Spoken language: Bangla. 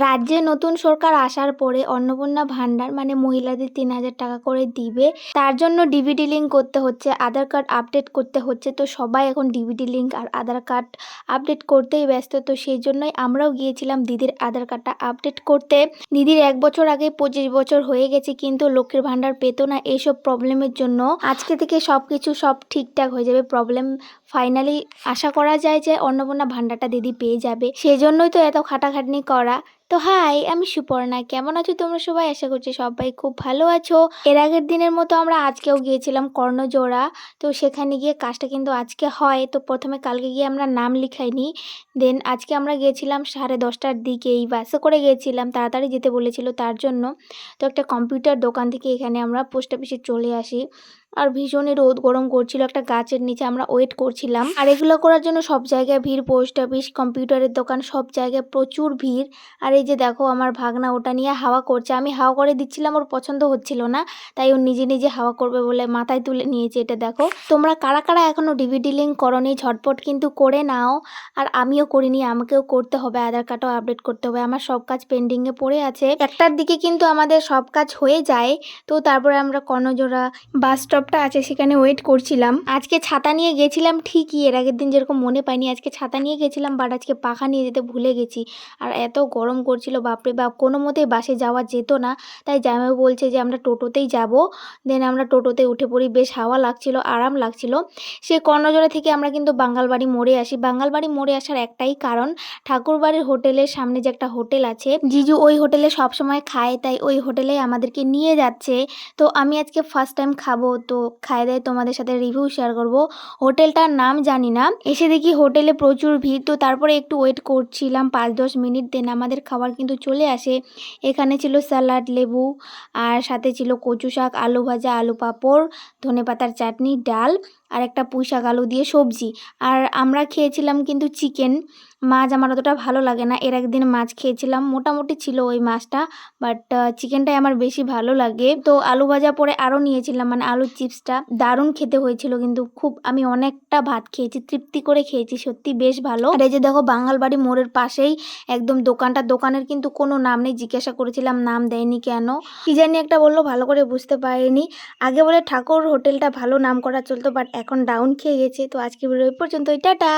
রাজ্যে নতুন সরকার আসার পরে অন্নপূর্ণা ভান্ডার মানে মহিলাদের ৩,০০০ টাকা করে দিবে। তার জন্য ডিবিটি লিঙ্ক করতে হচ্ছে, আধার কার্ড আপডেট করতে হচ্ছে। তো সবাই এখন ডিবিটি লিঙ্ক আর আধার কার্ড আপডেট করতেই ব্যস্ত। তো সেই জন্যই আমরাও গিয়েছিলাম দিদির আধার কার্ডটা আপডেট করতে। দিদির ১ বছর আগে ২৫ বছর হয়ে গেছে, কিন্তু লক্ষ্মীর ভান্ডার পেতো না এইসব প্রবলেমের জন্য। আজকে থেকে সব ঠিকঠাক হয়ে যাবে। প্রবলেম ফাইনালি আশা করা যায় যে অন্নপূর্ণা ভান্ডারটা দিদি পেয়ে যাবে। সেই জন্যই তো এত খাটাখাটনি করা। তো হাই, আমি সুপর্ণা। কেমন আছো তোমরা সবাই? আশা করছি সবাই খুব ভালো আছো। এর আগের দিনের মতো আমরা আজকেও গিয়েছিলাম কর্ণজোড়া। তো সেখানে গিয়ে কাজটা কিন্তু আজকে হয়। তো প্রথমে কালকে গিয়ে আমরা নাম লিখাইনি, দেন আজকে আমরা গিয়েছিলাম 10:30টার দিকে। এই বাসে করে গিয়েছিলাম, তাড়াতাড়ি যেতে বলেছিল তার জন্য। তো একটা কম্পিউটার দোকান থেকে এখানে আমরা পোস্ট অফিসে চলে আসি। আর ভীষণই রোদ গরম করছিল, একটা গাছের নিচে আমরা ওয়েট করছিলাম। আর এগুলো করার জন্য সব জায়গায় ভিড়, পোস্ট অফিস, কম্পিউটারের দোকান, সব জায়গায় প্রচুর ভিড়। আর এই যে দেখো আমার ভাগনা ওটা নিয়ে হাওয়া করছে। আমি হাওয়া করে দিচ্ছিলাম, ওর পছন্দ হচ্ছিল না, তাই ও নিজে নিজে হাওয়া করবে বলে মাথায় তুলে নিয়েছে। এটা দেখো। তোমরা কারা কারা এখনো ডিভিডি লিঙ্ক করনি ঝটপট কিন্তু করে নাও। আর আমিও করিনি, আমাকেও করতে হবে, আধার কার্ডও আপডেট করতে হবে। আমার সব কাজ পেন্ডিংয়ে পড়ে আছে। 1টার দিকে কিন্তু আমাদের সব কাজ হয়ে যায়। তো তারপরে আমরা কর্ণজোড়া বাস স্টপটা আছে সেখানে ওয়েট করছিলাম। আজকে ছাতা নিয়ে গেছিলাম ঠিকই, এর আগের দিন যেরকম মনে পাইনি, আজকে ছাতা নিয়ে গেছিলাম, বাট আজকে পাখা নিয়ে যেতে ভুলে গেছি। আর এত গরম করছিল বাপরে বাপ, কোনো মতেই বাসে যাওয়া যেত না। তাই জামাই বলছে যে আমরা টোটোতেই যাব। দেন আমরা টোটোতে উঠে পড়ি, বেশ হাওয়া লাগছিল, আরাম লাগছিল। সে কর্ণজোড়া থেকে আমরা কিন্তু বাঙালবাড়ি মোড়ে আসি। বাঙালবাড়ি মোড়ে আসার একটাই কারণ, ঠাকুরবাড়ির হোটেলের সামনে যে একটা হোটেল আছে, জিজু ওই হোটেলে সবসময় খায়, তাই ওই হোটেলে আমাদেরকে নিয়ে যাচ্ছে। তো আমি আজকে ফার্স্ট টাইম খাবো, তো খাই দাই তোমাদের সাথে রিভিউ শেয়ার করব। হোটেলটার নাম জানি না। এসে দেখি হোটেলে প্রচুর ভিড়। তো তারপরে একটু ওয়েট করছিলাম ৫-১০ মিনিট, দেন আমাদের খাবার কিন্তু চলে আসে। এখানে ছিল স্যালাড, লেবু, আর সাথে ছিল কচু শাক, আলু ভাজা, আলু পাঁপড়, ধনেপাতার চাটনি, ডাল, আর একটা পুঁই শাক আলু দিয়ে সবজি। আর আমরা খেয়েছিলাম কিন্তু চিকেন। মাছ আমার অতটা ভালো লাগে না, এর একদিন মাছ খেয়েছিলাম, মোটামুটি ছিল ওই মাছটা, বাট চিকেনটাই আমার বেশি ভালো লাগে। তো আলু ভাজা পরে আরও নিয়েছিলাম, মানে আলুর চিপসটা দারুণ খেতে হয়েছিল, কিন্তু আমি অনেকটা ভাত খেয়েছি, তৃপ্তি করে খেয়েছি, সত্যি বেশ ভালো। আর এই যে দেখো বাঙালবাড়ি মোড়ের পাশেই একদম দোকানটা, দোকানের কিন্তু কোনো নাম নেই। জিজ্ঞাসা করেছিলাম নাম দেয়নি কেন, কি জানি একটা বললো, ভালো করে বুঝতে পারিনি। আগে বলে ঠাকুর হোটেলটা ভালো নাম করা চলতো, বাট এখন ডাউন খেয়ে গেছে। তো আজকে ভিডিও এই পর্যন্তই, টাটা।